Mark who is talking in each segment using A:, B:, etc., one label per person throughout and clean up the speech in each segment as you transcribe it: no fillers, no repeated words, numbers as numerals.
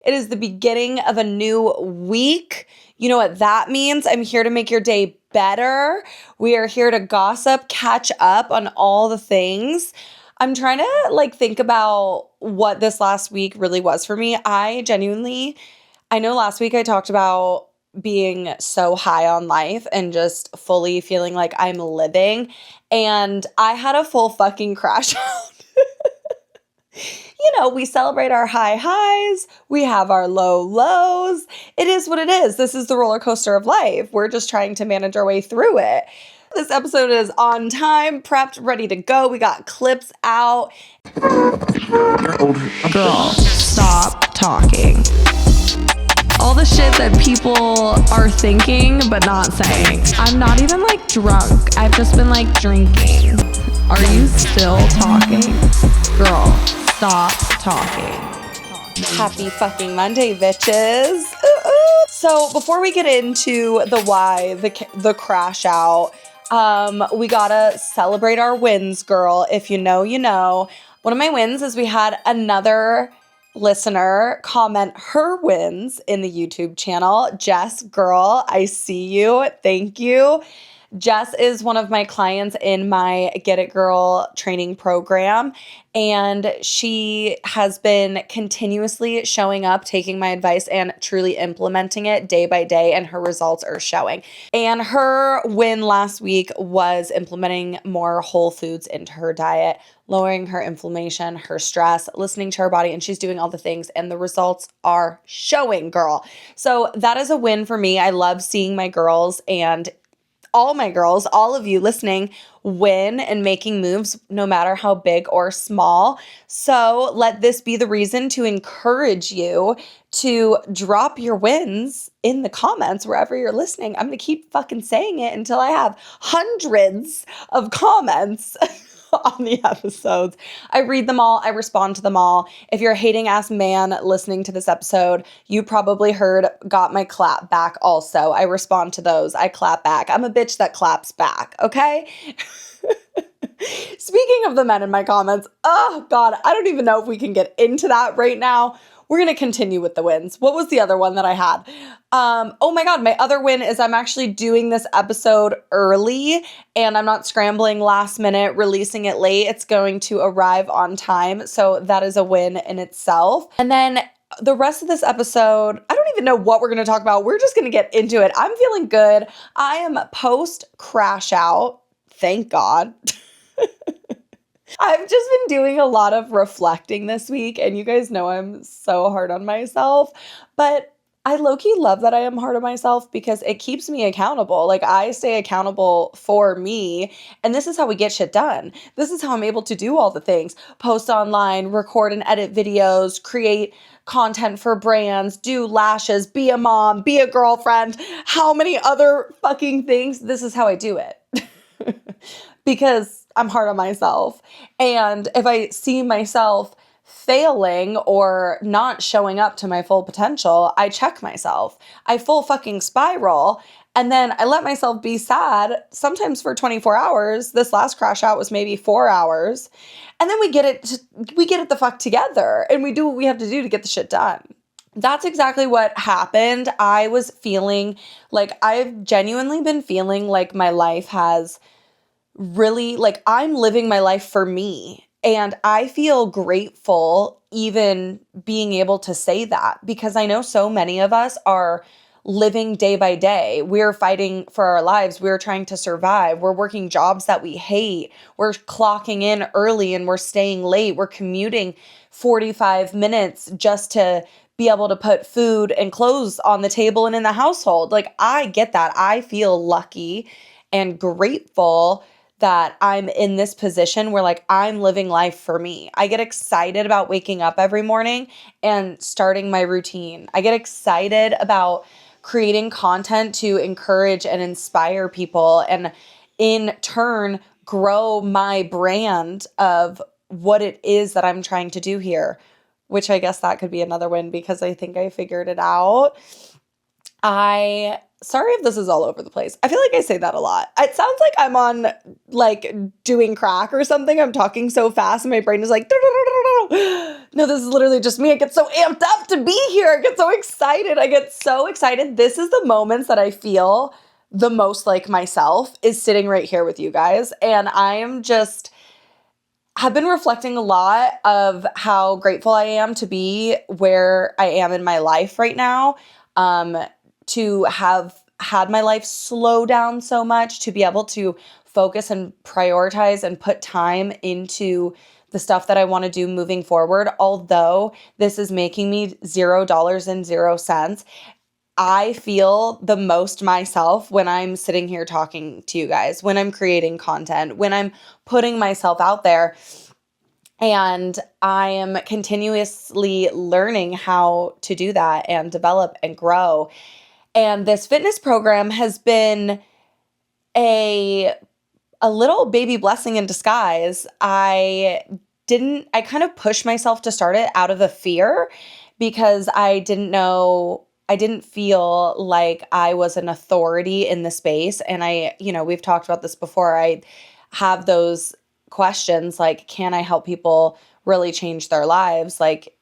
A: It is the beginning of a new week. You know what that means? I'm here to make your day better. We are here to gossip, catch up on all the things. I'm trying to think about what this last week really was for me. I know last week I talked about being so high on life and just fully feeling like I'm living. And I had a full fucking crash out. We celebrate our high highs. We have our low lows. It is what it is. This is the roller coaster of life. We're just trying to manage our way through it. This episode is on time, prepped, ready to go. We got clips out. Girl, stop talking. All the shit that people are thinking but not saying. I'm not even drunk. I've just been drinking. Are you still talking? Girl, stop talking. Happy fucking Monday, bitches. So before we get into the why, the crash out, we gotta celebrate our wins, girl. If you know, you know. One of my wins is we had another listener comment her wins in the YouTube channel. Jess, girl, I see you. Thank you. Jess is one of my clients in my Get It Girl training program, and she has been continuously showing up, taking my advice, and truly implementing it day by day, and her results are showing. And her win last week was implementing more whole foods into her diet, lowering her inflammation, her stress, listening to her body, and she's doing all the things, and the results are showing, girl. So that is a win for me. I love seeing my girls and all my girls, all of you listening, win and making moves no matter how big or small. So let this be the reason to encourage you to drop your wins in the comments wherever you're listening. I'm going to keep fucking saying it until I have hundreds of comments on the episodes. I read them all. I respond to them all. If you're a hating ass man listening to this episode, you probably got my clap back also. I respond to those. I clap back. I'm a bitch that claps back. Okay. Speaking of the men in my comments, oh God, I don't even know if we can get into that right now. We're going to continue with the wins. What was the other one that I had? Oh my God, my other win is I'm actually doing this episode early and I'm not scrambling last minute, releasing it late. It's going to arrive on time. So that is a win in itself. And then the rest of this episode, I don't even know what we're going to talk about. We're just going to get into it. I'm feeling good. I am post crash out. Thank God. I've just been doing a lot of reflecting this week, and you guys know I'm so hard on myself, but I low-key love that I am hard on myself because it keeps me accountable. I stay accountable for me, and this is how we get shit done. This is how I'm able to do all the things. Post online, record and edit videos, create content for brands, do lashes, be a mom, be a girlfriend, how many other fucking things. This is how I do it. Because I'm hard on myself. And if I see myself failing or not showing up to my full potential, I check myself. I full fucking spiral. And then I let myself be sad, sometimes for 24 hours. This last crash out was maybe 4 hours. And then we get it the fuck together and we do what we have to do to get the shit done. That's exactly what happened. I was feeling I've genuinely been feeling like my life has really, I'm living my life for me. And I feel grateful even being able to say that because I know so many of us are living day by day. We're fighting for our lives. We're trying to survive. We're working jobs that we hate. We're clocking in early and we're staying late. We're commuting 45 minutes just to be able to put food and clothes on the table and in the household. I get that. I feel lucky and grateful that I'm in this position where I'm living life for me. I get excited about waking up every morning and starting my routine. I get excited about creating content to encourage and inspire people and in turn grow my brand of what it is that I'm trying to do here, which I guess that could be another win because I think I figured it out. Sorry if this is all over the place. I feel like I say that a lot. It sounds like I'm on doing crack or something. I'm talking so fast and my brain is like, No, this is literally just me. I get so amped up to be here. I get so excited. This is the moments that I feel the most like myself, is sitting right here with you guys. And have been reflecting a lot of how grateful I am to be where I am in my life right now, to have had my life slow down so much, to be able to focus and prioritize and put time into the stuff that I want to do moving forward. Although this is making me $0 and 0 cents, I feel the most myself when I'm sitting here talking to you guys, when I'm creating content, when I'm putting myself out there. And I am continuously learning how to do that and develop and grow. And this fitness program has been a little baby blessing in disguise. I kind of pushed myself to start it out of a fear, because I didn't feel like I was an authority in the space. And we've talked about this before. I have those questions like, can I help people really change their lives? Like,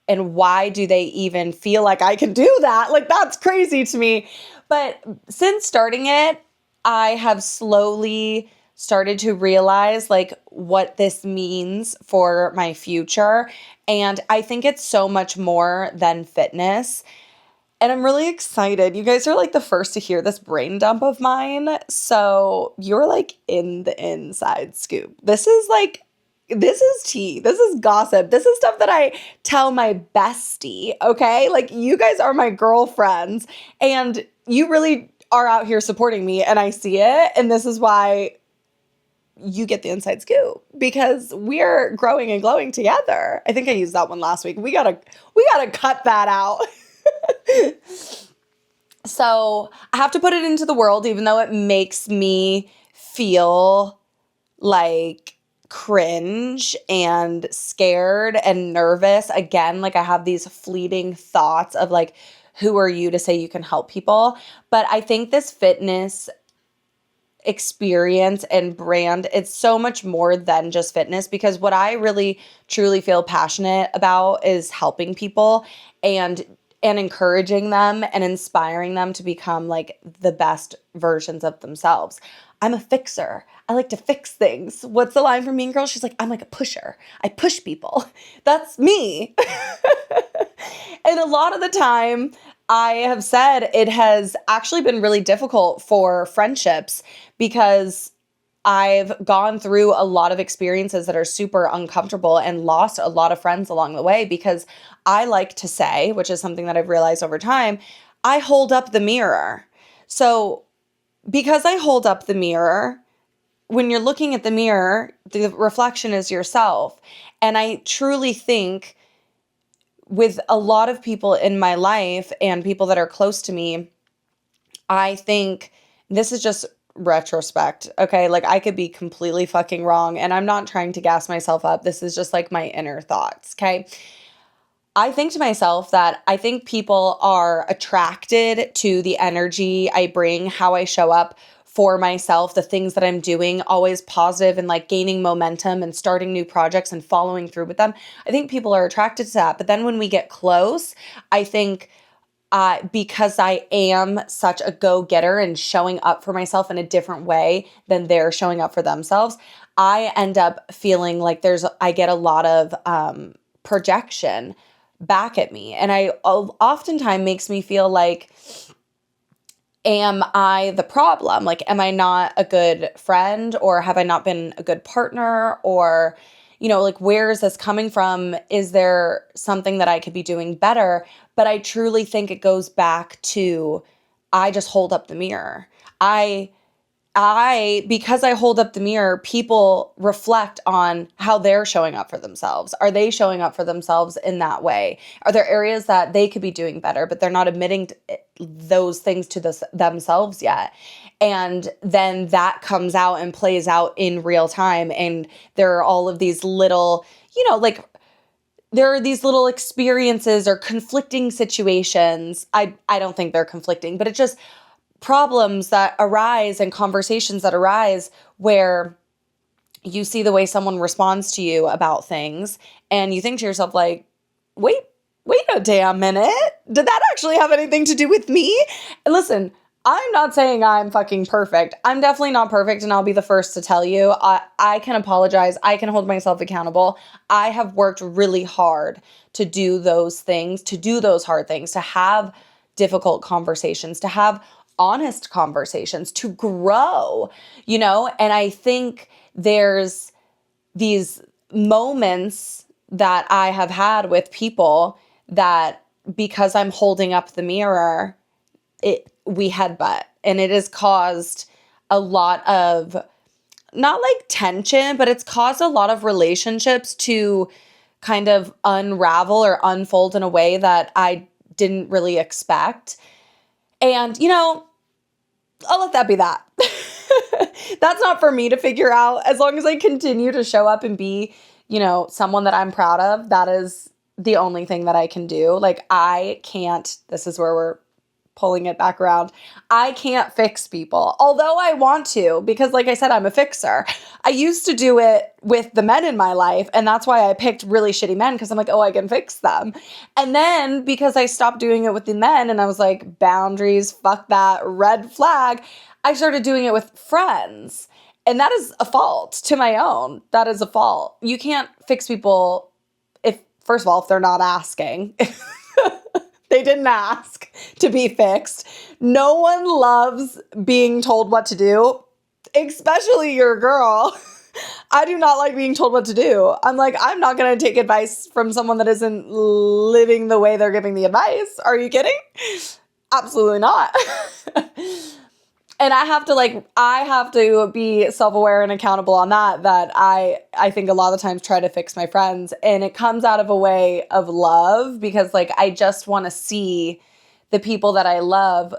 A: and why do they even feel like I can do that? Like, that's crazy to me. But since starting it, I have slowly started to realize like what this means for my future. And I think it's so much more than fitness. And I'm really excited. You guys are like the first to hear this brain dump of mine. So you're like in the inside scoop. This is tea. This is gossip. This is stuff that I tell my bestie, okay? Like, you guys are my girlfriends, and you really are out here supporting me, and I see it. And this is why you get the inside scoop, because we're growing and glowing together. I think I used that one last week. We gotta cut that out. So I have to put it into the world, even though it makes me feel like cringe and scared and nervous. Again, like, I have these fleeting thoughts of like, who are you to say you can help people? But I think this fitness experience and brand, it's so much more than just fitness, because what I really truly feel passionate about is helping people and encouraging them and inspiring them to become like the best versions of themselves. I'm a fixer. I like to fix things. What's the line from Mean Girls? She's like, I'm like a pusher. I push people. That's me. And a lot of the time, I have said it has actually been really difficult for friendships, because I've gone through a lot of experiences that are super uncomfortable and lost a lot of friends along the way, because I like to say, which is something that I've realized over time, I hold up the mirror. So because I hold up the mirror, when you're looking at the mirror, the reflection is yourself. And I truly think with a lot of people in my life and people that are close to me, I think this is just retrospect, okay? Like, I could be completely fucking wrong, and I'm not trying to gas myself up. This is just like my inner thoughts, okay? I think to myself that I think people are attracted to the energy I bring, how I show up for myself, the things that I'm doing, always positive and like gaining momentum and starting new projects and following through with them. I think people are attracted to that. But then when we get close, I think because I am such a go-getter and showing up for myself in a different way than they're showing up for themselves, I end up feeling like I get a lot of projection back at me. And I oftentimes makes me feel like, am I the problem? Like, am I not a good friend, or have I not been a good partner? Or, like, where is this coming from? Is there something that I could be doing better? But I truly think it goes back to, I just hold up the mirror. Because I hold up the mirror, people reflect on how they're showing up for themselves. Are they showing up for themselves in that way? Are there areas that they could be doing better, but they're not admitting those things to themselves yet? And then that comes out and plays out in real time. And there are all of these little, there are these little experiences or conflicting situations. I don't think they're conflicting, but it's just problems that arise and conversations that arise where you see the way someone responds to you about things, and you think to yourself, like, wait a damn minute. Did that actually have anything to do with me? And listen, I'm not saying I'm fucking perfect. I'm definitely not perfect, and I'll be the first to tell you. I can apologize. I can hold myself accountable. I have worked really hard to do those things, to do those hard things, to have difficult conversations, to have honest conversations, to grow, And I think there's these moments that I have had with people that, because I'm holding up the mirror, we headbutt, and it has caused a lot of, not like tension, but it's caused a lot of relationships to kind of unravel or unfold in a way that I didn't really expect. And, I'll let that be that. That's not for me to figure out. As long as I continue to show up and be, someone that I'm proud of, that is the only thing that I can do. Like, I can't, this is where we're pulling it back around. I can't fix people, although I want to, because like I said, I'm a fixer. I used to do it with the men in my life, and that's why I picked really shitty men, because I'm like, oh, I can fix them. And then because I stopped doing it with the men and I was like, boundaries, fuck that, red flag, I started doing it with friends. And that is a fault to my own. That is a fault. You can't fix people first of all, if they're not asking. They didn't ask to be fixed. No one loves being told what to do, especially your girl. I do not like being told what to do. I'm like, I'm not going to take advice from someone that isn't living the way they're giving the advice. Are you kidding? Absolutely not. And I have to be self-aware and accountable on that I think a lot of the times try to fix my friends, and it comes out of a way of love, because like, I just want to see the people that I love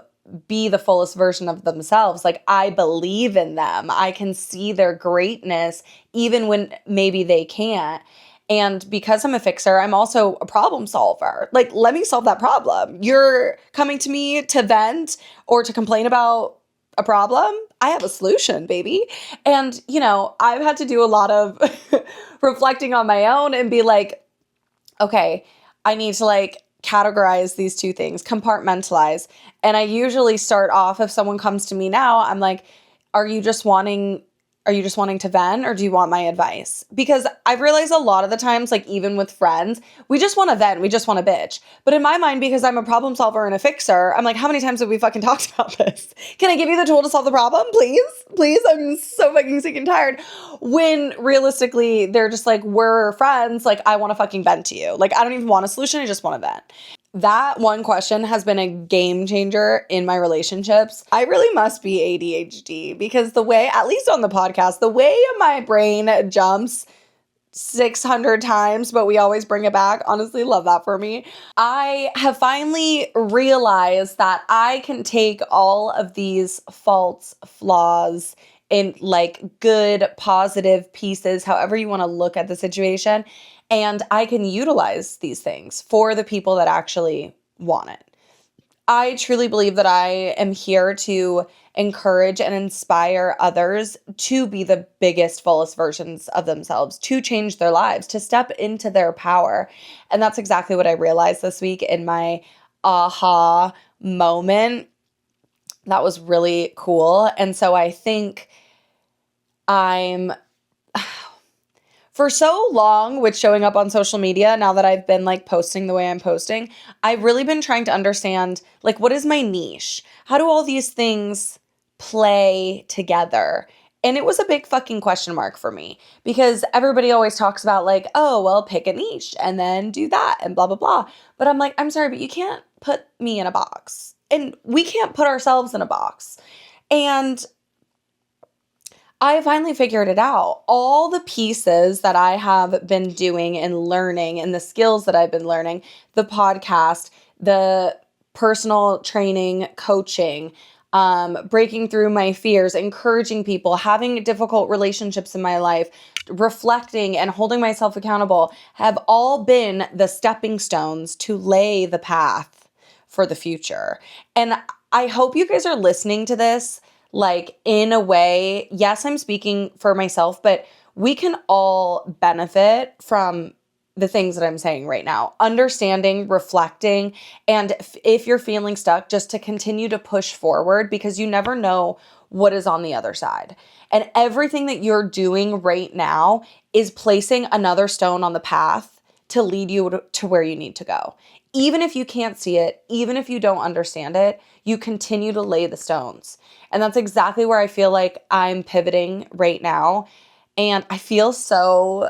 A: be the fullest version of themselves. Like, I believe in them. I can see their greatness even when maybe they can't. And because I'm a fixer, I'm also a problem solver. Like, let me solve that problem. You're coming to me to vent or to complain about a problem, I have a solution, baby. And, I've had to do a lot of reflecting on my own and be like, okay, I need to like categorize these two things, compartmentalize. And I usually start off, if someone comes to me now, I'm like, are you just wanting to vent, or do you want my advice? Because I've realized a lot of the times, like even with friends, we just want to vent, we just want to bitch. But in my mind, because I'm a problem solver and a fixer, I'm like, how many times have we fucking talked about this? Can I give you the tool to solve the problem? Please? Please? I'm so fucking sick and tired. When realistically, they're just like, we're friends. Like, I want to fucking vent to you. Like, I don't even want a solution. I just want to vent. That one question has been a game changer in my relationships. I really must be ADHD, because the way, at least on the podcast, the way my brain jumps 600 times, but we always bring it back. Honestly, love that for me. I have finally realized that I can take all of these faults, flaws, in like good, positive pieces, however you want to look at the situation, and I can utilize these things for the people that actually want it. I truly believe that I am here to encourage and inspire others to be the biggest, fullest versions of themselves, to change their lives, to step into their power. And that's exactly what I realized this week in my aha moment. That was really cool. And so I think for so long with showing up on social media, now that I've been like posting the way I'm posting, I've really been trying to understand, like, what is my niche? How do all these things play together? And it was a big fucking question mark for me, because everybody always talks about like, oh, well, pick a niche and then do that and blah, blah, blah. But I'm like, I'm sorry, but you can't put me in a box, and we can't put ourselves in a box. And I finally figured it out. All the pieces that I have been doing and learning, and the skills that I've been learning, the podcast, the personal training, coaching, breaking through my fears, encouraging people, having difficult relationships in my life, reflecting and holding myself accountable, have all been the stepping stones to lay the path for the future. And I hope you guys are listening to this like in a way, yes, I'm speaking for myself, but we can all benefit from the things that I'm saying right now, understanding, reflecting, and if you're feeling stuck, just to continue to push forward, because you never know what is on the other side. And everything that you're doing right now is placing another stone on the path to lead you to where you need to go. Even if you can't see it, even if you don't understand it, you continue to lay the stones. And that's exactly where I feel like I'm pivoting right now. And I feel so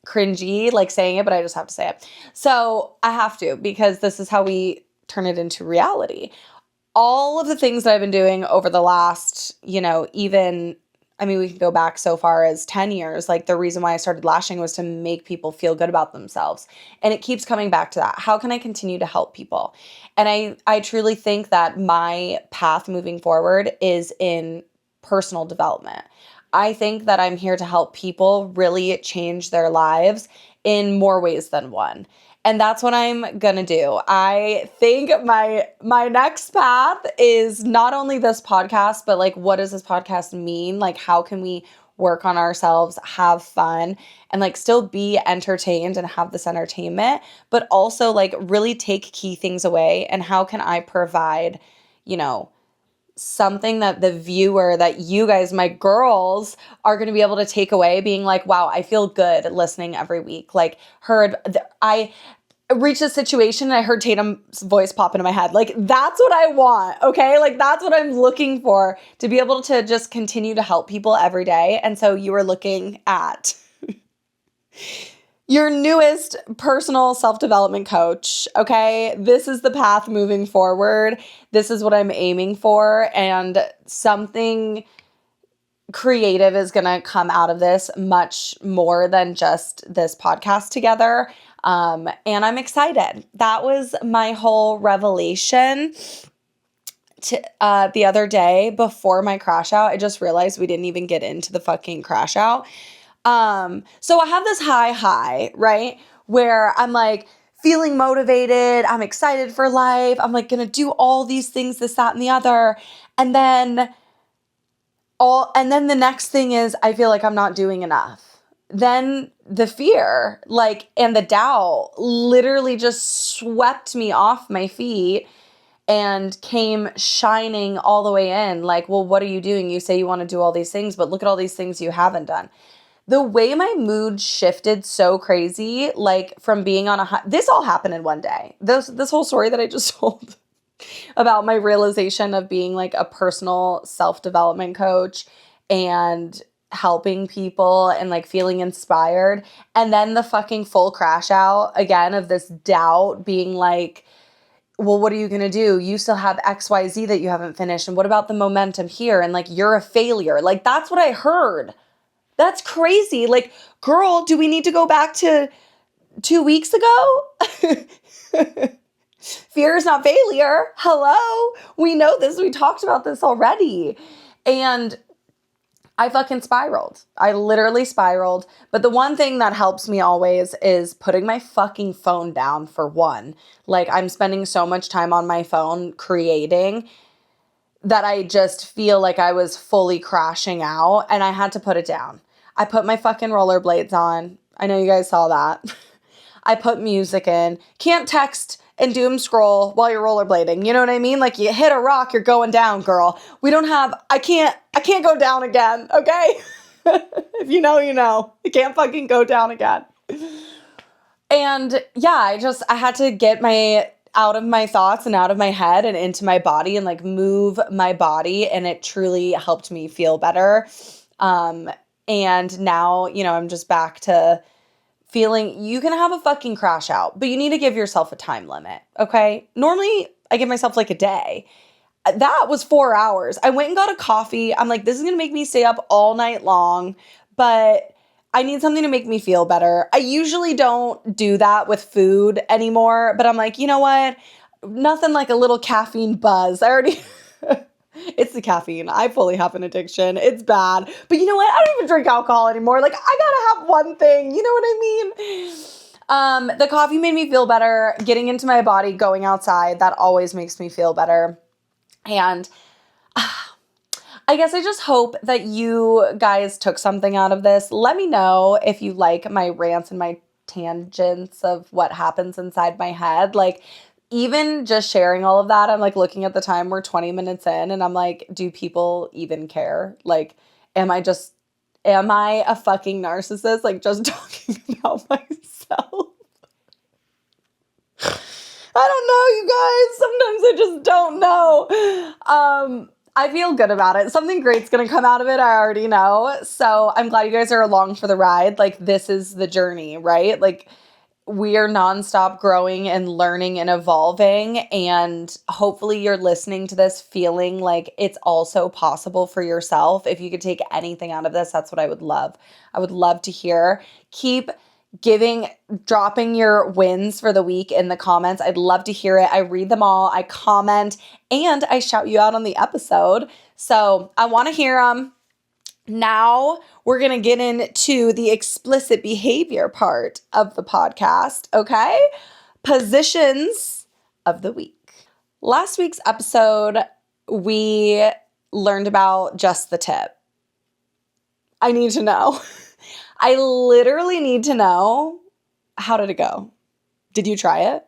A: cringy like saying it, but I just have to say it. So I have to, because this is how we turn it into reality. All of the things that I've been doing over the last, even, I mean, we can go back so far as 10 years. Like, the reason why I started lashing was to make people feel good about themselves. And it keeps coming back to that. How can I continue to help people? And I truly think that my path moving forward is in personal development. I think that I'm here to help people really change their lives in more ways than one. And that's what I'm gonna do. I think my next path is not only this podcast, but like, what does this podcast mean? Like, how can we work on ourselves, have fun, and like still be entertained and have this entertainment, but also like really take key things away? And how can I provide, something that the viewer, that you guys, my girls, are going to be able to take away, being like, wow, I feel good listening every week. Like, I reached a situation and I heard Tatum's voice pop into my head. Like, that's what I want, okay? Like, that's what I'm looking for, to be able to just continue to help people every day. And so you are looking at your newest personal self-development coach, okay? This is the path moving forward. This is what I'm aiming for, and something creative is going to come out of this, much more than just this podcast together. And I'm excited. That was my whole revelation the other day before my crash out. I just realized we didn't even get into the fucking crash out. So I have this high, right? Where I'm like feeling motivated. I'm excited for life. I'm like going to do all these things, this, that, and the other. And then the next thing is, I feel like I'm not doing enough. Then the fear, and the doubt literally just swept me off my feet and came shining all the way in. Like, well, what are you doing? You say you want to do all these things, but look at all these things you haven't done. The way my mood shifted so crazy, like from being on a high, this all happened in one day. This whole story that I just told about my realization of being like a personal self-development coach and helping people and like feeling inspired. And then the fucking full crash out again of this doubt, being like, well, what are you going to do? You still have XYZ that you haven't finished. And what about the momentum here? And like, you're a failure. Like, that's what I heard. That's crazy. Like, girl, do we need to go back to 2 weeks ago? Fear is not failure. Hello. We know this. We talked about this already. And I fucking spiraled. I literally spiraled. But the one thing that helps me always is putting my fucking phone down, for one. Like, I'm spending so much time on my phone creating that I just feel like I was fully crashing out, and I had to put it down. I put my fucking rollerblades on. I know you guys saw that. I put music in. Can't text and doom scroll while you're rollerblading. You know what I mean? Like, you hit a rock, you're going down, girl. I can't go down again, okay? If you know, you know. I can't fucking go down again. And yeah, I had to get out of my thoughts and out of my head and into my body and like move my body. And it truly helped me feel better. And now, I'm just back to feeling you can have a fucking crash out, but you need to give yourself a time limit. Okay. Normally I give myself like a day. That was 4 hours. I went and got a coffee. I'm like, this is going to make me stay up all night long, but I need something to make me feel better. I usually don't do that with food anymore, but I'm like, you know what? Nothing like a little caffeine buzz. It's the caffeine. I fully have an addiction. It's bad. But you know what? I don't even drink alcohol anymore. Like, I gotta have one thing. You know what I mean? The coffee made me feel better. Getting into my body, going outside, that always makes me feel better. And I guess I just hope that you guys took something out of this. Let me know if you like my rants and my tangents of what happens inside my head. Like, even just sharing all of that, I'm like looking at the time, we're 20 minutes in, and I'm like, do people even care? Like, am I a fucking narcissist? Like, just talking about myself? I don't know, you guys. Sometimes I just don't know. I feel good about it. Something great's going to come out of it. I already know. So I'm glad you guys are along for the ride. Like, this is the journey, right? Like, we are nonstop growing and learning and evolving. And hopefully you're listening to this feeling like it's also possible for yourself. If you could take anything out of this, that's what I would love. I would love to hear. Keep dropping your wins for the week in the comments. I'd love to hear it. I read them all. I comment and I shout you out on the episode. So I want to hear them. Now we're going to get into the explicit behavior part of the podcast. Okay. Positions of the week. Last week's episode, we learned about just the tip. I need to know. I literally need to know, how did it go? Did you try it?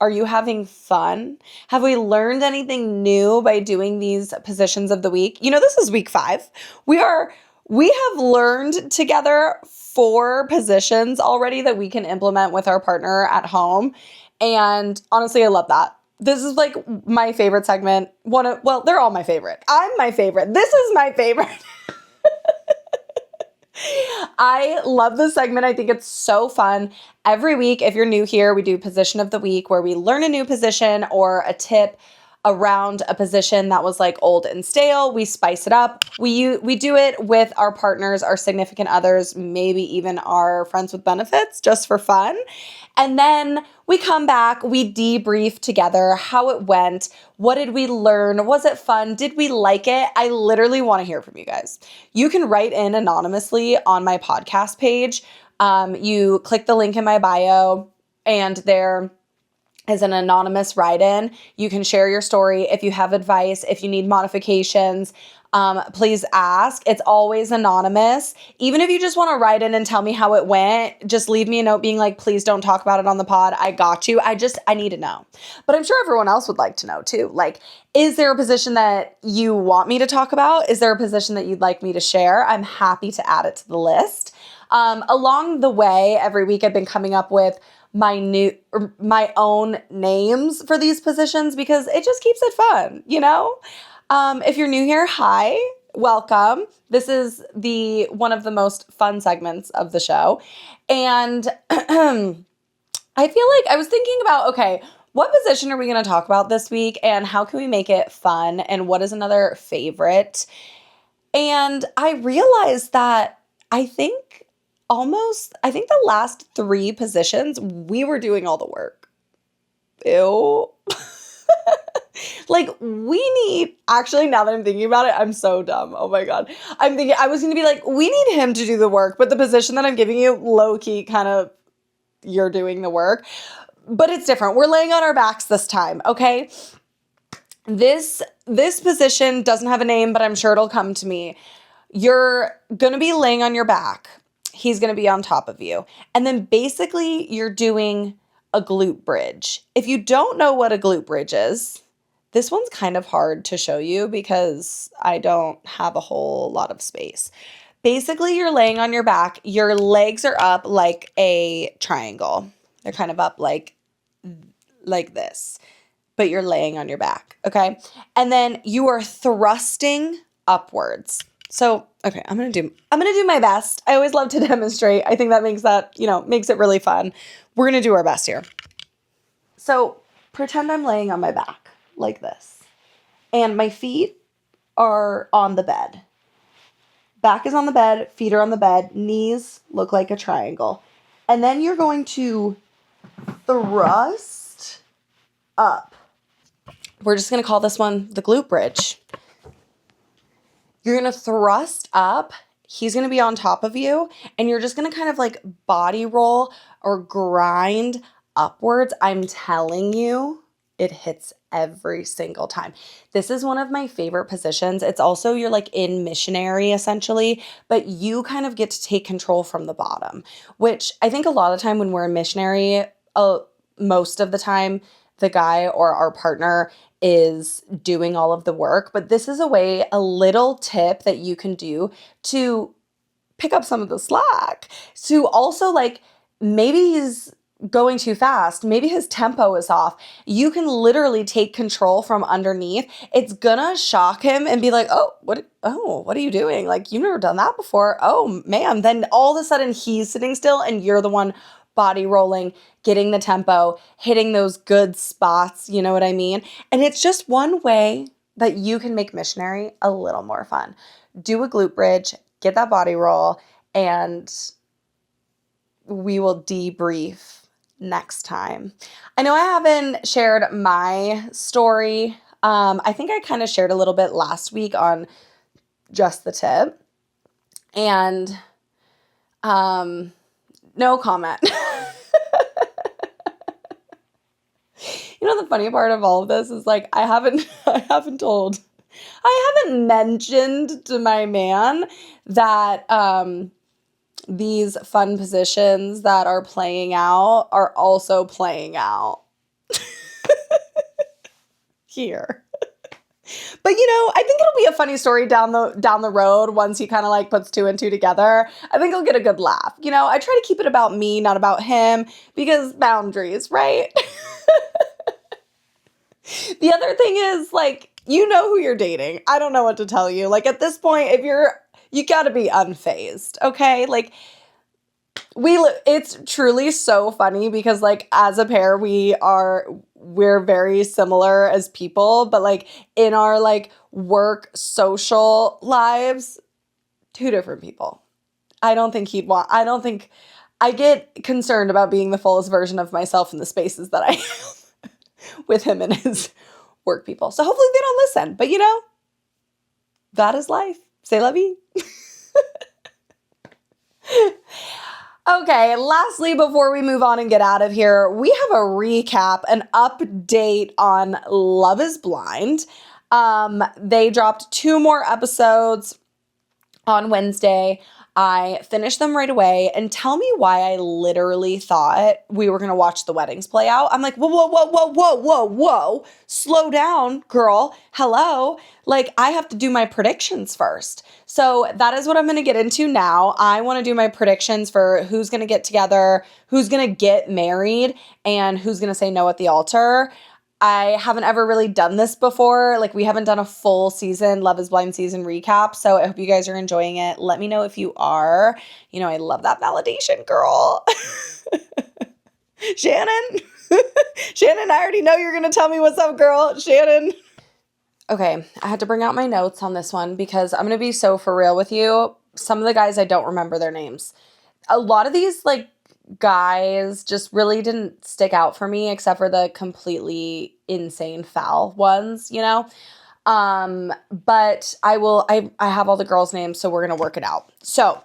A: Are you having fun? Have we learned anything new by doing these positions of the week? You know, this is week 5. We have learned together 4 positions already that we can implement with our partner at home. And honestly, I love that. This is like my favorite segment. They're all my favorite. I'm my favorite. This is my favorite. I love this segment. I think it's so fun. Every week, if you're new here, we do position of the week where we learn a new position or a tip around a position that was like old and stale. We spice it up. We do it with our partners, our significant others, maybe even our friends with benefits, just for fun. And then we come back, we debrief together how it went. What did we learn? Was it fun? Did we like it? I literally want to hear from you guys. You can write in anonymously on my podcast page. You click the link in my bio and there is an anonymous write-in. You can share your story. If you have advice, if you need modifications, please ask. It's always anonymous. Even if you just want to write in and tell me how it went, just leave me a note being like, please don't talk about it on the pod. I got you. I need to know. But I'm sure everyone else would like to know too. Like, is there a position that you want me to talk about? Is there a position that you'd like me to share? I'm happy to add it to the list. Along the way, every week I've been coming up with my own names for these positions because it just keeps it fun, you know? If you're new here, hi, welcome. This is one of the most fun segments of the show. And I feel like I was thinking about, okay, what position are we going to talk about this week and how can we make it fun and what is another favorite? And I realized that I think the last 3 positions, we were doing all the work. Ew. Like, actually, now that I'm thinking about it, I'm so dumb. Oh my God. I was going to be like, we need him to do the work, but the position that I'm giving you, low key, kind of, you're doing the work. But it's different. We're laying on our backs this time, okay? This position doesn't have a name, but I'm sure it'll come to me. You're going to be laying on your back. He's going to be on top of you. And then basically you're doing a glute bridge. If you don't know what a glute bridge is, this one's kind of hard to show you because I don't have a whole lot of space. Basically, you're laying on your back. Your legs are up like a triangle. They're kind of up like this, but you're laying on your back, okay? And then you are thrusting upwards. So, okay, I'm going to do my best. I always love to demonstrate. I think that makes it really fun. We're going to do our best here. So, pretend I'm laying on my back like this. And my feet are on the bed. Back is on the bed, feet are on the bed, knees look like a triangle. And then you're going to thrust up. We're just going to call this one the glute bridge. You're going to thrust up. He's going to be on top of you. And you're just going to kind of like body roll or grind upwards. I'm telling you, it hits every single time. This is one of my favorite positions. It's also you're like in missionary essentially, but you kind of get to take control from the bottom, which I think a lot of the time when we're in missionary, most of the time, the guy or our partner is doing all of the work. But this is a little tip that you can do to pick up some of the slack. To also like, maybe he's going too fast. Maybe his tempo is off. You can literally take control from underneath. It's gonna shock him and be like, what are you doing? Like, you've never done that before. Oh man. Then all of a sudden he's sitting still and you're the one body rolling, getting the tempo, hitting those good spots. You know what I mean? And it's just one way that you can make missionary a little more fun. Do a glute bridge, get that body roll, and we will debrief next time. I know I haven't shared my story. I think I kind of shared a little bit last week on just the tip. And no comment. You know, the funny part of all of this is like I haven't mentioned to my man that these fun positions that are playing out are also playing out here. But I think it'll be a funny story down the road once he kind of like puts two and two together. I think he'll get a good laugh. I try to keep it about me, not about him, because boundaries, right? The other thing is, like, you know who you're dating. I don't know what to tell you. Like, at this point, you gotta be unfazed, okay? Like, it's truly so funny because, like, as a pair, we're very similar as people, but, like, in our, like, work social lives, two different people. I get concerned about being the fullest version of myself in the spaces that I am with him and his work people. So hopefully they don't listen, but that is life. C'est la vie. Okay, lastly, before we move on and get out of here, we have a recap, an update on Love is Blind. They dropped 2 more episodes on Wednesday. I finished them right away, and tell me why I literally thought we were going to watch the weddings play out. I'm like, whoa, slow down, girl. Hello. Like, I have to do my predictions first. So that is what I'm going to get into now. I want to do my predictions for who's going to get together, who's going to get married, and who's going to say no at the altar. I haven't ever really done this before. Like, we haven't done a full season, Love is Blind season recap. So I hope you guys are enjoying it. Let me know if you are. I love that validation, girl. Shannon. Shannon, I already know you're going to tell me what's up, girl. Shannon. Okay, I had to bring out my notes on this one because I'm going to be so for real with you. Some of the guys, I don't remember their names. A lot of these, like, guys just really didn't stick out for me except for the completely insane foul ones, but I have all the girls' names, so we're going to work it out. So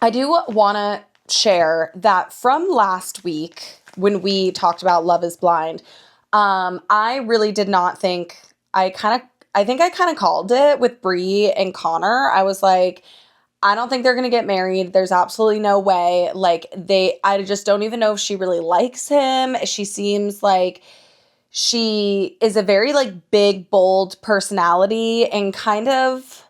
A: I do want to share that from last week when we talked about Love is Blind, I really did not think, I think I kind of called it with Bree and Connor. I was like, I don't think they're going to get married. There's absolutely no way. Like, I just don't even know if she really likes him. She seems like she is a very, like, big, bold personality and kind of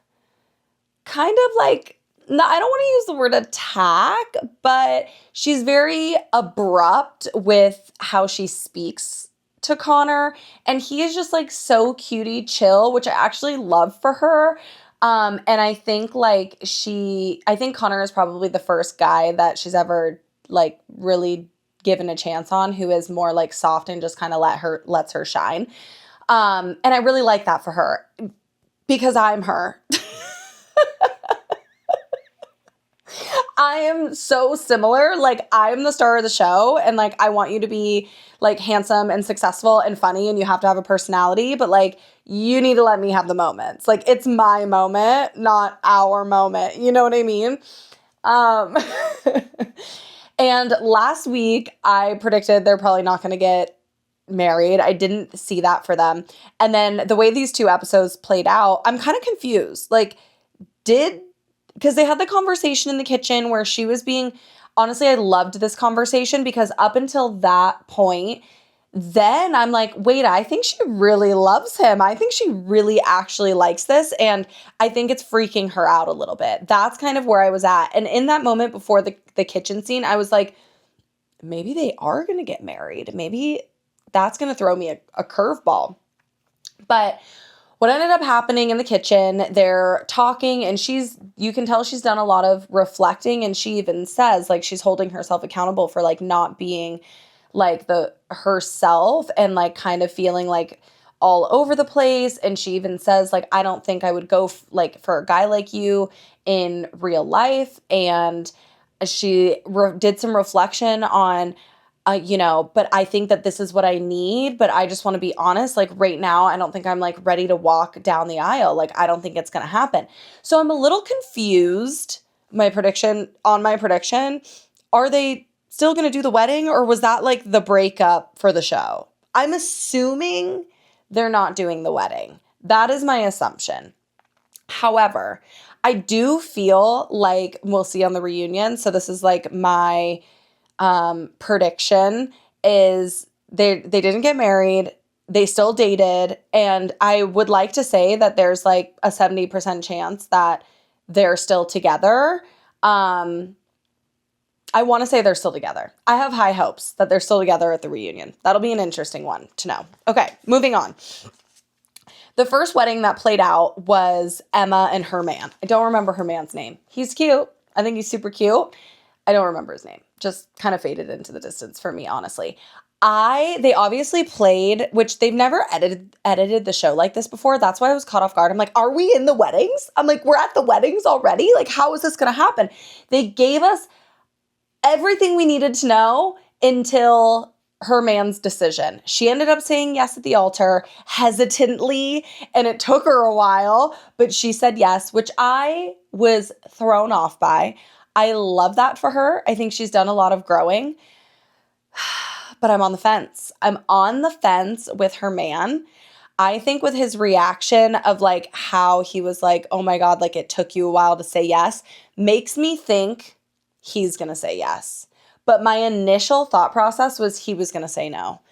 A: like, no, I don't want to use the word attack, but she's very abrupt with how she speaks to Connor. And he is just, like, so cutie chill, which I actually love for her. And I think Connor is probably the first guy that she's ever, like, really given a chance on who is more, like, soft and just kind of lets her shine. And I really like that for her because I'm her. I am so similar. Like, I'm the star of the show, and, like, I want you to be, like, handsome and successful and funny, and you have to have a personality, but, like, you need to let me have the moments. Like, it's my moment, not our moment. You know what I mean? And last week I predicted they're probably not going to get married. I didn't see that for them. And then the way these 2 episodes played out, I'm kind of confused. Like, because they had the conversation in the kitchen where she was being, honestly, I loved this conversation because up until that point, then I'm like, wait, I think she really loves him. I think she really actually likes this. And I think it's freaking her out a little bit. That's kind of where I was at. And in that moment before the kitchen scene, I was like, maybe they are going to get married. Maybe that's going to throw me a curveball. But what ended up happening in the kitchen, they're talking and you can tell she's done a lot of reflecting, and she even says like she's holding herself accountable for like not being like herself and like kind of feeling like all over the place. And she even says like, I don't think I would go like for a guy like you in real life. And she did some reflection on but I think that this is what I need, but I just want to be honest, like right now, I don't think I'm like ready to walk down the aisle. Like, I don't think it's going to happen. So I'm a little confused, my prediction, are they still going to do the wedding, or was that like the breakup for the show? I'm assuming they're not doing the wedding. That is my assumption. However, I do feel like we'll see on the reunion. So this is like my prediction is they didn't get married. They still dated. And I would like to say that there's like a 70% chance that they're still together. I want to say they're still together. I have high hopes that they're still together at the reunion. That'll be an interesting one to know. Okay, moving on. The first wedding that played out was Emma and her man. I don't remember her man's name. He's cute. I think he's super cute. I don't remember his name. Just kind of faded into the distance for me, honestly. They obviously played, which they've never edited the show like this before. That's why I was caught off guard. I'm like, are we in the weddings? I'm like, we're at the weddings already? Like, how is this going to happen? They gave us everything we needed to know until her man's decision. She ended up saying yes at the altar hesitantly, and it took her a while, but she said yes, which I was thrown off by. I love that for her. I think she's done a lot of growing, but I'm on the fence. I'm on the fence with her man. I think with his reaction of like how he was like, oh my God, like it took you a while to say yes, makes me think he's going to say yes. But my initial thought process was he was going to say no.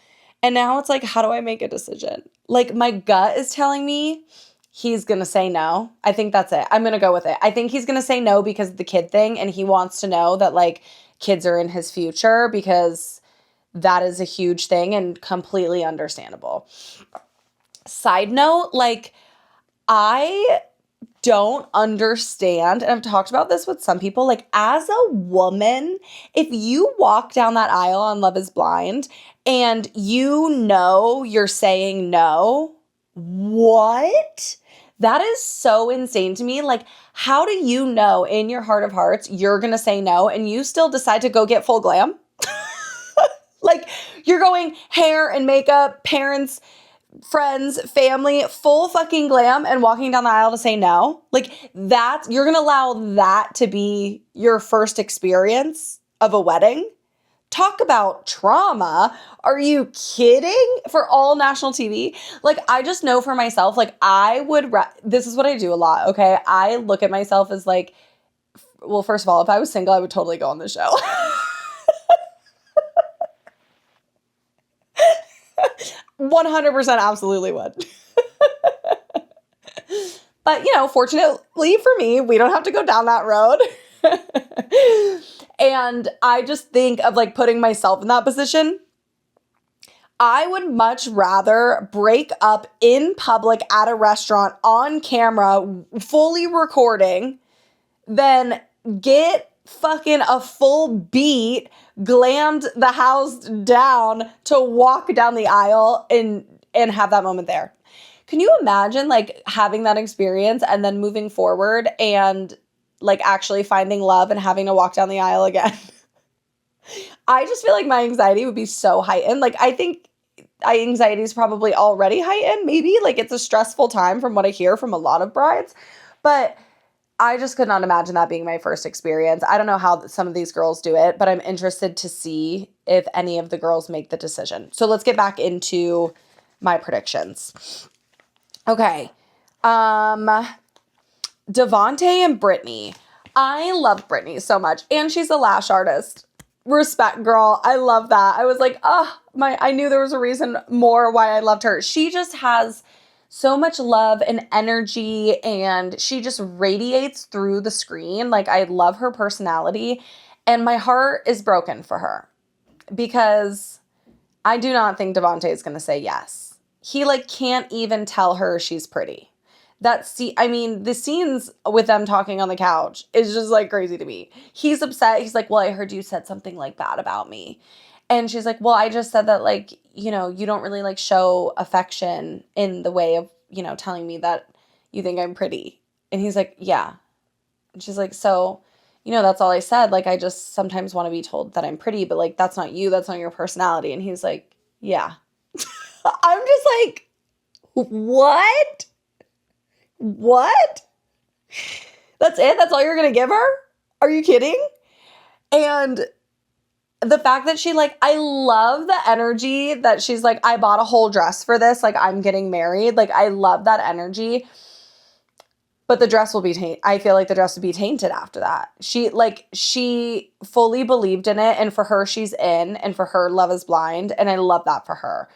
A: And now it's like, how do I make a decision? Like my gut is telling me he's going to say no. I think that's it. I'm going to go with it. I think he's going to say no because of the kid thing. And he wants to know that like kids are in his future, because that is a huge thing and completely understandable. Side note, like I don't understand, and I've talked about this with some people, like as a woman, if you walk down that aisle on Love is Blind and you're saying no, what? That is so insane to me. Like, how do you know in your heart of hearts you're going to say no and you still decide to go get full glam? Like, you're going hair and makeup, parents, friends, family, full fucking glam, and walking down the aisle to say no? Like, you're going to allow that to be your first experience of a wedding? Talk about trauma. Are you kidding? For all national TV? Like, I just know for myself, like, this is what I do a lot, okay? I look at myself as like, well, first of all, if I was single, I would totally go on this show. 100% absolutely would. But, fortunately for me, we don't have to go down that road. And I just think of like putting myself in that position. I would much rather break up in public at a restaurant on camera, fully recording, than get fucking a full beat, glammed the house down to walk down the aisle and have that moment there. Can you imagine like having that experience and then moving forward and like actually finding love and having to walk down the aisle again? I just feel like my anxiety would be so heightened. Like, I think anxiety is probably already heightened. Maybe like it's a stressful time from what I hear from a lot of brides, but I just could not imagine that being my first experience. I don't know how some of these girls do it, but I'm interested to see if any of the girls make the decision. So let's get back into my predictions. Okay. Devontae and Brittany. I love Brittany so much. And she's a lash artist. Respect, girl. I love that. I was like, I knew there was a reason more why I loved her. She just has so much love and energy, and she just radiates through the screen. Like, I love her personality, and my heart is broken for her because I do not think Devontae is going to say yes. He like can't even tell her she's pretty. The scenes with them talking on the couch is just like crazy to me. He's upset. He's like, well, I heard you said something like bad about me. And she's like, well, I just said that, like, you don't really like show affection in the way of, telling me that you think I'm pretty. And he's like, yeah. And she's like, so, that's all I said. Like, I just sometimes want to be told that I'm pretty, but like, that's not you. That's not your personality. And he's like, yeah. I'm just like, what? What? That's it? That's all you're going to give her? Are you kidding? And the fact that she I love the energy that she's like, I bought a whole dress for this. Like, I'm getting married. Like, I love that energy. But the dress will be tainted. I feel like the dress will be tainted after that. She fully believed in it. And for her, she's in. And for her, love is blind. And I love that for her.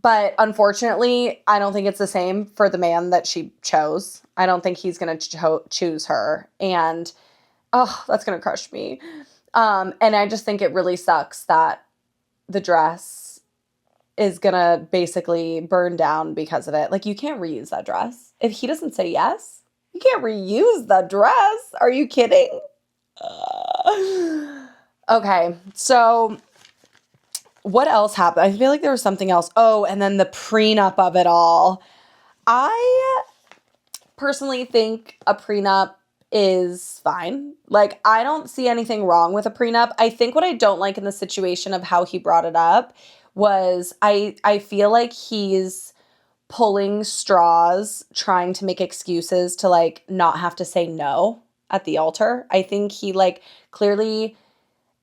A: But unfortunately, I don't think it's the same for the man that she chose. I don't think he's going to choose her. And, that's going to crush me. And I just think it really sucks that the dress is going to basically burn down because of it. Like, you can't reuse that dress. If he doesn't say yes, you can't reuse the dress. Are you kidding? Okay, so what else happened? I feel like there was something else. Oh, and then the prenup of it all. I personally think a prenup is fine. Like, I don't see anything wrong with a prenup. I think what I don't like in the situation of how he brought it up was I feel like he's pulling straws, trying to make excuses to not have to say no at the altar. I think he clearly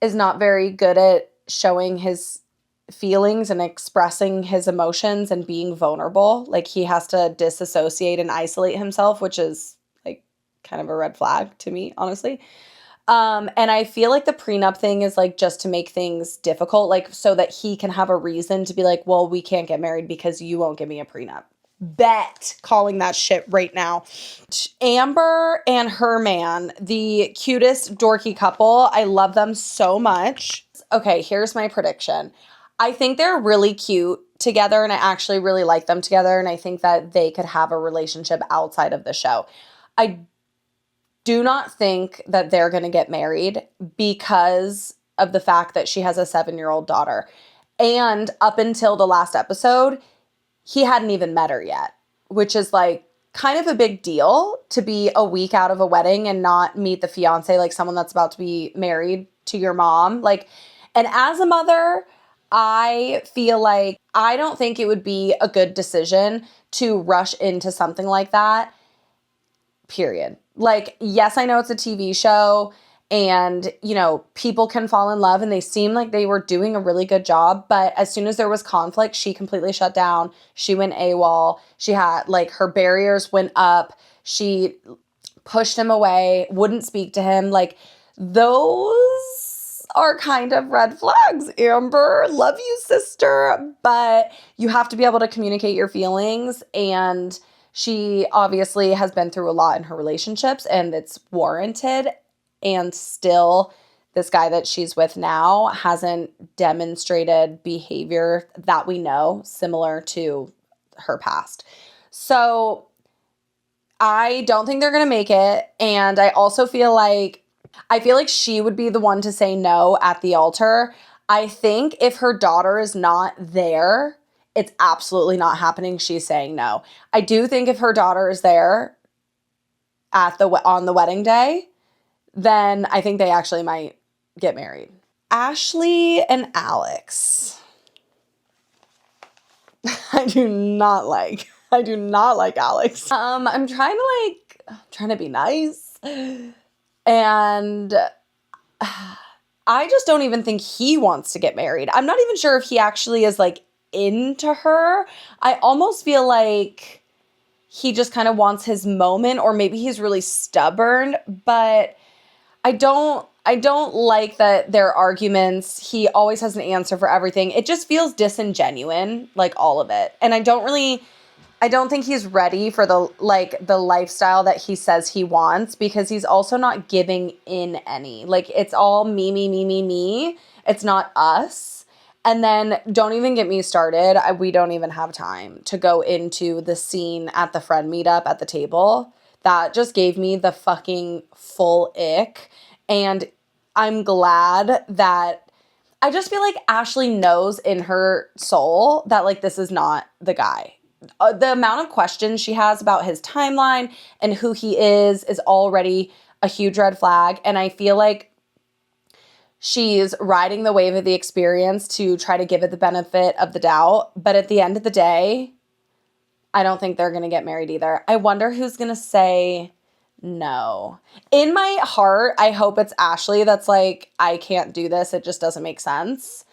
A: is not very good at showing his feelings and expressing his emotions and being vulnerable. Like, he has to disassociate and isolate himself, which is kind of a red flag to me, honestly. And I feel like the prenup thing is just to make things difficult, so that he can have a reason to be like, well, we can't get married because you won't give me a prenup. Bet calling that shit right now. Amber and her man, the cutest dorky couple. I love them so much. Okay, here's my prediction. I think they're really cute together, and I actually really like them together, and I think that they could have a relationship outside of the show. I do not think that they're going to get married because of the fact that she has a 7-year-old daughter. And up until the last episode, he hadn't even met her yet, which is kind of a big deal to be a week out of a wedding and not meet the fiance, someone that's about to be married to your mom. And as a mother, I feel like I don't think it would be a good decision to rush into something like that, period. Yes, I know it's a TV show and, people can fall in love and they seem like they were doing a really good job. But as soon as there was conflict, she completely shut down. She went AWOL. She had her barriers went up. She pushed him away, wouldn't speak to him. Those are kind of red flags, Amber. Love you, sister. But you have to be able to communicate your feelings, and she obviously has been through a lot in her relationships, and it's warranted. And still, this guy that she's with now hasn't demonstrated behavior that we know similar to her past. So I don't think they're going to make it. And I also feel like she would be the one to say no at the altar. I think if her daughter is not there, it's absolutely not happening. She's saying no. I do think if her daughter is there on the wedding day, then I think they actually might get married. Ashley and Alex. I do not like Alex. I'm trying to be nice. And I just don't even think he wants to get married. I'm not even sure if he actually is like into her. I almost feel like he just kind of wants his moment, or maybe he's really stubborn, but I don't like that their arguments, he always has an answer for everything. It just feels disingenuine, like all of it. And I don't think he's ready for the lifestyle that he says he wants, because he's also not giving in any. Like, it's all me, me, me, me, me. It's not us. And then don't even get me started. We don't even have time to go into the scene at the friend meetup at the table. That just gave me the fucking full ick. And I'm glad that I just feel like Ashley knows in her soul that like this is not the guy. The amount of questions she has about his timeline and who he is already a huge red flag. And I feel like she's riding the wave of the experience to try to give it the benefit of the doubt. But at the end of the day, I don't think they're going to get married either. I wonder who's going to say no. In my heart, I hope it's Ashley that's like, I can't do this. It just doesn't make sense.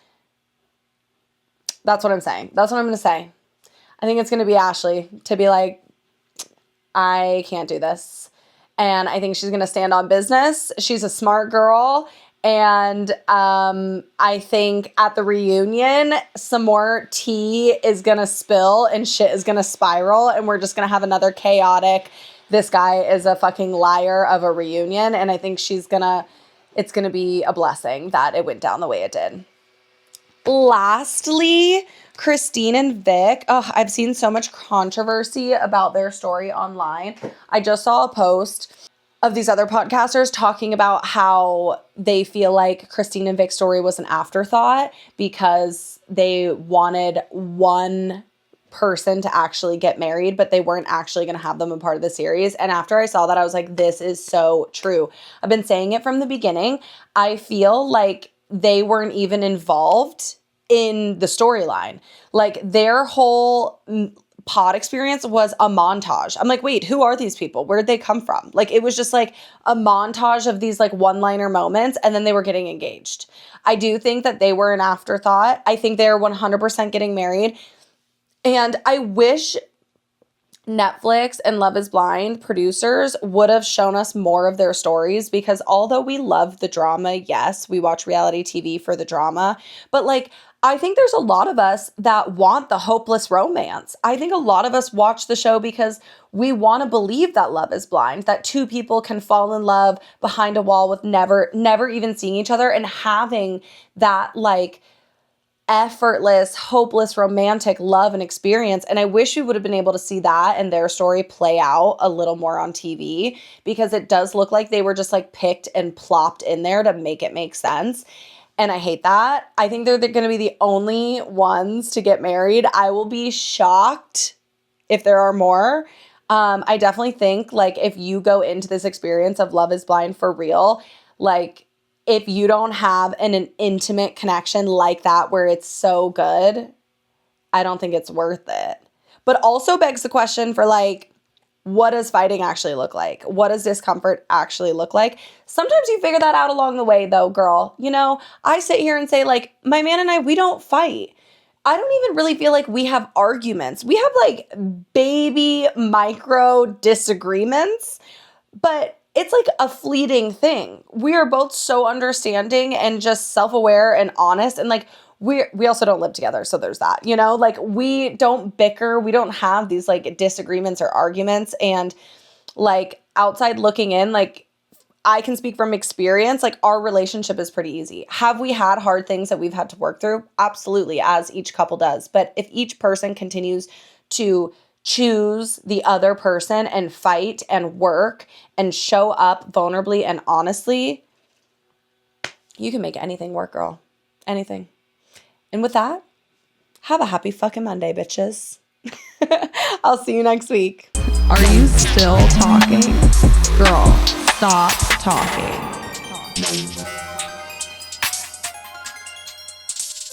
A: That's what I'm saying. That's what I'm going to say. I think it's going to be Ashley to be like, I can't do this. And I think she's going to stand on business. She's a smart girl. And I think at the reunion, some more tea is going to spill and shit is going to spiral. And we're just going to have another chaotic, this guy is a fucking liar of a reunion. And I think it's going to be a blessing that it went down the way it did. Lastly, Christine and Vic. Oh, I've seen so much controversy about their story online. I just saw a post of these other podcasters talking about how they feel like Christine and Vic's story was an afterthought because they wanted one person to actually get married, but they weren't actually going to have them a part of the series. And after I saw that, I was like, this is so true. I've been saying it from the beginning. I feel like they weren't even involved in the storyline. Like, their whole pod experience was a montage. I'm like, wait, who are these people? Where did they come from? Like, it was just like a montage of these like one-liner moments, and then they were getting engaged. I do think that they were an afterthought. I think they're 100% getting married. And I wish Netflix and Love is Blind producers would have shown us more of their stories, because although we love the drama, yes, we watch reality TV for the drama, but like, I think there's a lot of us that want the hopeless romance. I think a lot of us watch the show because we want to believe that love is blind, that two people can fall in love behind a wall with never even seeing each other, and having that like effortless, hopeless, romantic love and experience. And I wish we would have been able to see that and their story play out a little more on TV, because it does look like they were just like picked and plopped in there to make it make sense. And I hate that. I think they're going to be the only ones to get married. I will be shocked if there are more. I definitely think like if you go into this experience of Love is Blind for real, like if you don't have an intimate connection like that where it's so good, I don't think it's worth it. But also begs the question for like, what does fighting actually look like? What does discomfort actually look like? Sometimes you figure that out along the way though, girl. You know, I sit here and say like, my man and I, we don't fight. I don't even really feel like we have arguments. We have like baby micro disagreements, but it's like a fleeting thing. We are both so understanding and just self-aware and honest, and like we also don't live together, so there's that, you know, like we don't bicker, we don't have these like disagreements or arguments. And like outside looking in, like I can speak from experience, like our relationship is pretty easy. Have we had hard things that we've had to work through? Absolutely, as each couple does. But if each person continues to choose the other person and fight and work and show up vulnerably and honestly, you can make anything work, girl. Anything. And with that, have a happy fucking Monday, bitches. I'll see you next week.
B: Are you still talking? Girl, stop talking.